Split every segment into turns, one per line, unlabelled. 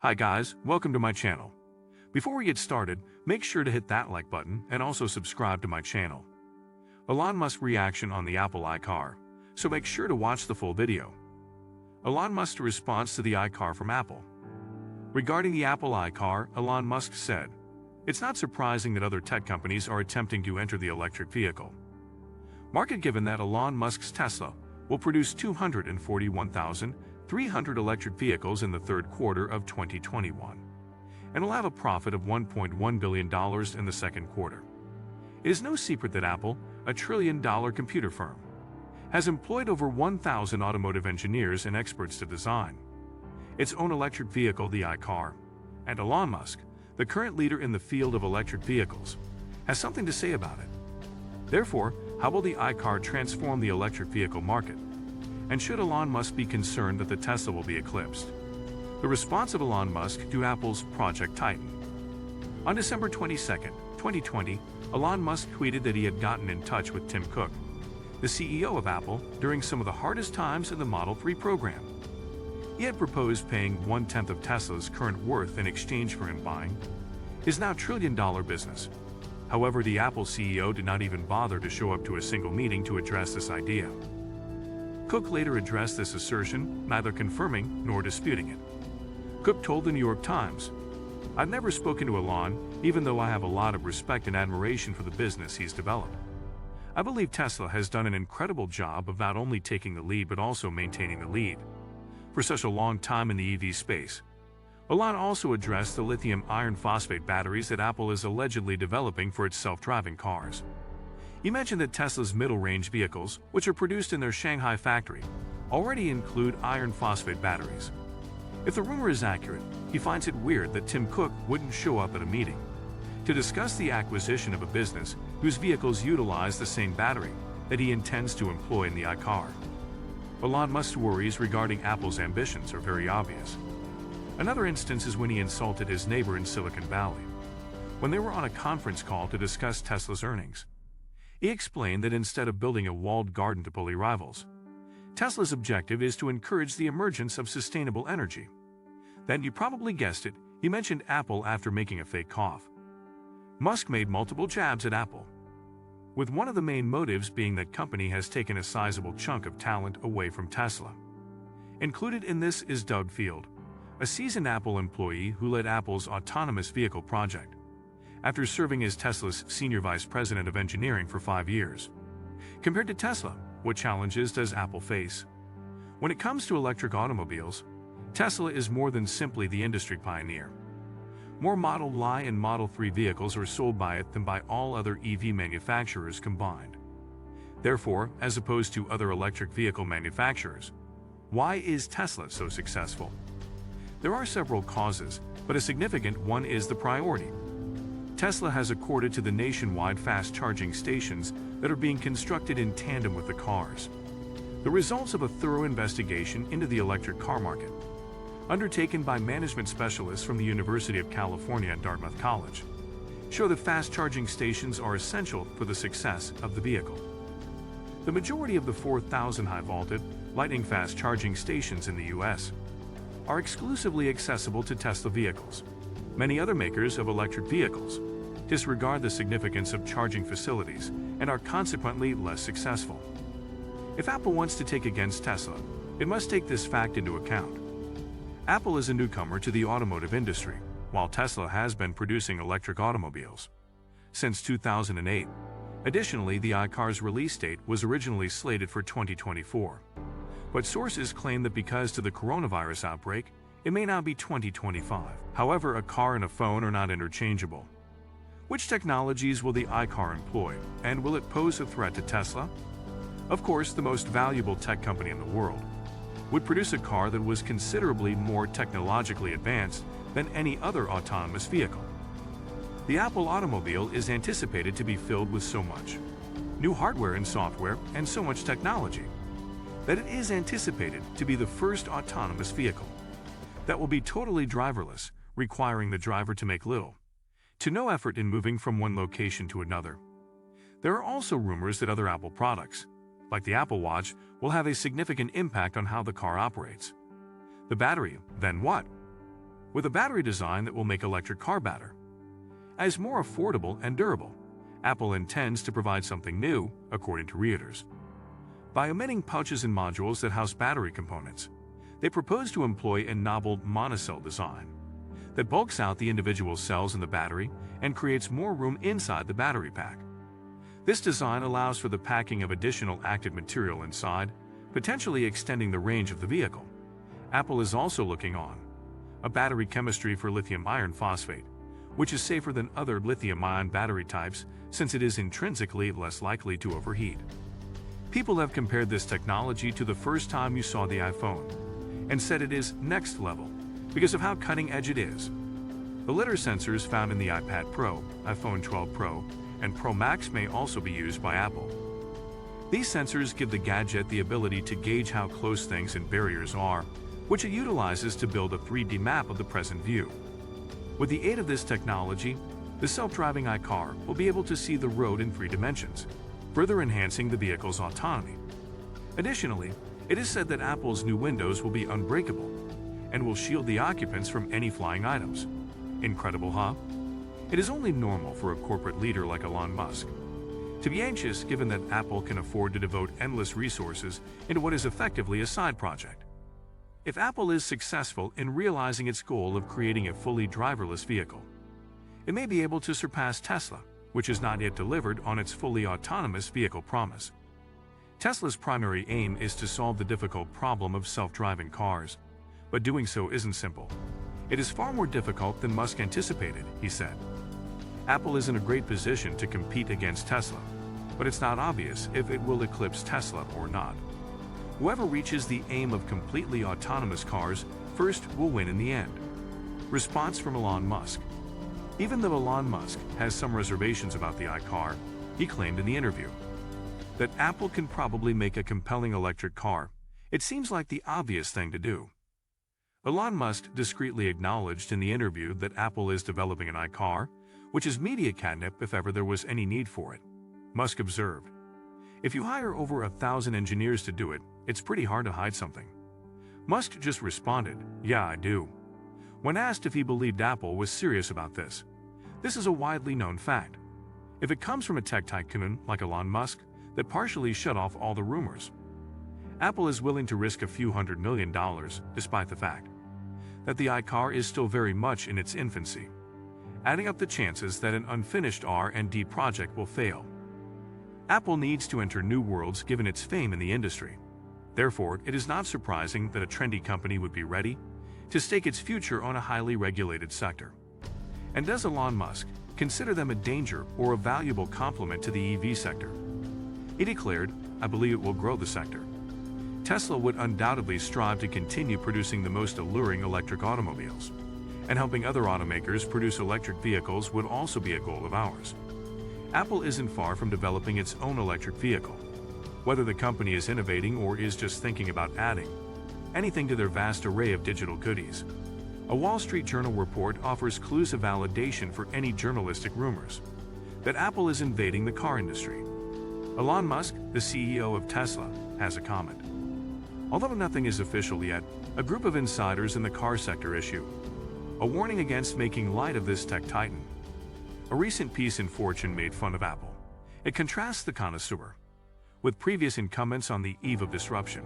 Hi guys, welcome to my channel. Before we get started, make sure to hit that like button and also subscribe to my channel. Elon Musk's reaction on the Apple iCar, so make sure to watch the full video. Elon Musk's response to the iCar from Apple. Regarding the Apple iCar, Elon Musk said, "It's not surprising that other tech companies are attempting to enter the electric vehicle. Market given that Elon Musk's Tesla will produce 241,300 electric vehicles in the third quarter of 2021, and will have a profit of $1.1 billion in the second quarter. It is no secret that Apple, a trillion-dollar computer firm, has employed over 1,000 automotive engineers and experts to design its own electric vehicle, the iCar, and Elon Musk, the current leader in the field of electric vehicles, has something to say about it. Therefore, how will the iCar transform the electric vehicle market? And should Elon Musk be concerned that the Tesla will be eclipsed?" The response of Elon Musk to Apple's Project Titan. On December 22, 2020, Elon Musk tweeted that he had gotten in touch with Tim Cook, the CEO of Apple, during some of the hardest times in the Model 3 program. He had proposed paying 1/10 of Tesla's current worth in exchange for him buying his now trillion-dollar business. However, the Apple CEO did not even bother to show up to a single meeting to address this idea. Cook later addressed this assertion, neither confirming nor disputing it. Cook told the New York Times, "I've never spoken to Elon, even though I have a lot of respect and admiration for the business he's developed. I believe Tesla has done an incredible job of not only taking the lead but also maintaining the lead for such a long time in the EV space." Elon also addressed the lithium iron phosphate batteries that Apple is allegedly developing for its self-driving cars. He mentioned that Tesla's middle-range vehicles, which are produced in their Shanghai factory, already include iron phosphate batteries. If the rumor is accurate, he finds it weird that Tim Cook wouldn't show up at a meeting to discuss the acquisition of a business whose vehicles utilize the same battery that he intends to employ in the iCar. Elon Musk's worries regarding Apple's ambitions are very obvious. Another instance is when he insulted his neighbor in Silicon Valley, when they were on a conference call to discuss Tesla's earnings. He explained that instead of building a walled garden to bully rivals, Tesla's objective is to encourage the emergence of sustainable energy. Then, you probably guessed it, he mentioned Apple after making a fake cough. Musk made multiple jabs at Apple, with one of the main motives being that company has taken a sizable chunk of talent away from Tesla. Included in this is Doug Field, a seasoned Apple employee who led Apple's autonomous vehicle project, after serving as Tesla's senior vice president of engineering for 5 years. Compared to Tesla, what challenges does Apple face? When it comes to electric automobiles, Tesla is more than simply the industry pioneer. More Model Y and Model 3 vehicles are sold by it than by all other EV manufacturers combined. Therefore, as opposed to other electric vehicle manufacturers, why is Tesla so successful? There are several causes, but a significant one is the priority. Tesla has accorded to the nationwide fast-charging stations that are being constructed in tandem with the cars. The results of a thorough investigation into the electric car market, undertaken by management specialists from the University of California at Dartmouth College, show that fast-charging stations are essential for the success of the vehicle. The majority of the 4,000 high-voltage, lightning fast-charging stations in the U.S. are exclusively accessible to Tesla vehicles. Many other makers of electric vehicles disregard the significance of charging facilities and are consequently less successful. If Apple wants to take against Tesla, it must take this fact into account. Apple is a newcomer to the automotive industry, while Tesla has been producing electric automobiles since 2008. Additionally, the iCar's release date was originally slated for 2024. But sources claim that because of the coronavirus outbreak, it may now be 2025. However, a car and a phone are not interchangeable. Which technologies will the iCar employ, and will it pose a threat to Tesla? Of course, the most valuable tech company in the world would produce a car that was considerably more technologically advanced than any other autonomous vehicle. The Apple automobile is anticipated to be filled with so much new hardware and software and so much technology that it is anticipated to be the first autonomous vehicle that will be totally driverless, requiring the driver to make little to no effort in moving from one location to another. There are also rumors that other Apple products, like the Apple Watch, will have a significant impact on how the car operates. The battery, then what? with a battery design that will make electric car better. As more affordable and durable, Apple intends to provide something new, according to readers. By omitting pouches and modules that house battery components, they propose to employ a novel monocell design that bulks out the individual cells in the battery and creates more room inside the battery pack. This design allows for the packing of additional active material inside, potentially extending the range of the vehicle. Apple is also looking on a battery chemistry for lithium iron phosphate, which is safer than other lithium-ion battery types since it is intrinsically less likely to overheat. People have compared this technology to the first time you saw the iPhone and said it is next level because of how cutting edge it is. The lidar sensors found in the iPad Pro, iPhone 12 Pro, and Pro Max may also be used by Apple. These sensors give the gadget the ability to gauge how close things and barriers are, which it utilizes to build a 3D map of the present view. With the aid of this technology, the self-driving iCar will be able to see the road in 3 dimensions, further enhancing the vehicle's autonomy. Additionally, it is said that Apple's new windows will be unbreakable and will shield the occupants from any flying items. Incredible, huh? It is only normal for a corporate leader like Elon Musk to be anxious given that Apple can afford to devote endless resources into what is effectively a side project. If Apple is successful in realizing its goal of creating a fully driverless vehicle, it may be able to surpass Tesla, which has not yet delivered on its fully autonomous vehicle promise. Tesla's primary aim is to solve the difficult problem of self-driving cars, but doing so isn't simple. It is far more difficult than Musk anticipated, he said. Apple is in a great position to compete against Tesla, but it's not obvious if it will eclipse Tesla or not. Whoever reaches the aim of completely autonomous cars first will win in the end. Response from Elon Musk. Even though Elon Musk has some reservations about the iCar, he claimed in the interview that Apple can probably make a compelling electric car. It seems like the obvious thing to do. Elon Musk discreetly acknowledged in the interview that Apple is developing an iCar, which is media catnip if ever there was any need for it. Musk observed, "If you hire over 1,000 engineers to do it, it's pretty hard to hide something." Musk just responded, "Yeah, I do." When asked if he believed Apple was serious about this, this is a widely known fact. If it comes from a tech tycoon like Elon Musk that partially shut off all the rumors, Apple is willing to risk a few $100 million despite the fact that the iCar is still very much in its infancy, adding up the chances that an unfinished R&D project will fail. Apple needs to enter new worlds given its fame in the industry. Therefore, it is not surprising that a trendy company would be ready to stake its future on a highly regulated sector. And does Elon Musk consider them a danger or a valuable complement to the EV sector? He declared, "I believe it will grow the sector." Tesla would undoubtedly strive to continue producing the most alluring electric automobiles, and helping other automakers produce electric vehicles would also be a goal of ours. Apple isn't far from developing its own electric vehicle. Whether the company is innovating or is just thinking about adding anything to their vast array of digital goodies, a Wall Street Journal report offers clues of validation for any journalistic rumors that Apple is invading the car industry. Elon Musk, the CEO of Tesla, has a comment. Although nothing is official yet, a group of insiders in the car sector issue a warning against making light of this tech titan. A recent piece in Fortune made fun of Apple. It contrasts the connoisseur with previous incumbents on the eve of disruption,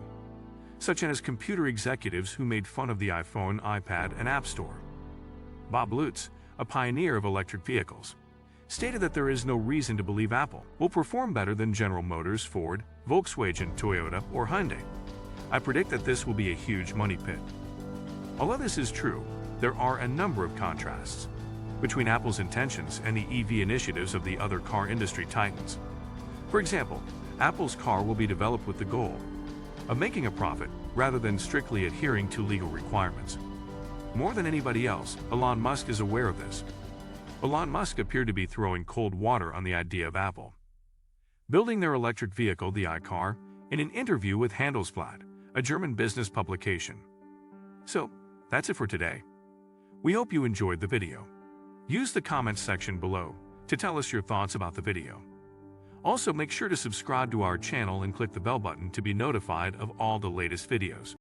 such as computer executives who made fun of the iPhone, iPad, and App Store. Bob Lutz, a pioneer of electric vehicles, stated that there is no reason to believe Apple will perform better than General Motors, Ford, Volkswagen, Toyota, or Hyundai. "I predict that this will be a huge money pit." Although this is true, there are a number of contrasts between Apple's intentions and the EV initiatives of the other car industry titans. For example, Apple's car will be developed with the goal of making a profit rather than strictly adhering to legal requirements. More than anybody else, Elon Musk is aware of this. Elon Musk appeared to be throwing cold water on the idea of Apple building their electric vehicle, the iCar, in an interview with Handelsblatt, a German business publication. So, that's it for today. We hope you enjoyed the video. Use the comments section below to tell us your thoughts about the video. Also, make sure to subscribe to our channel and click the bell button to be notified of all the latest videos.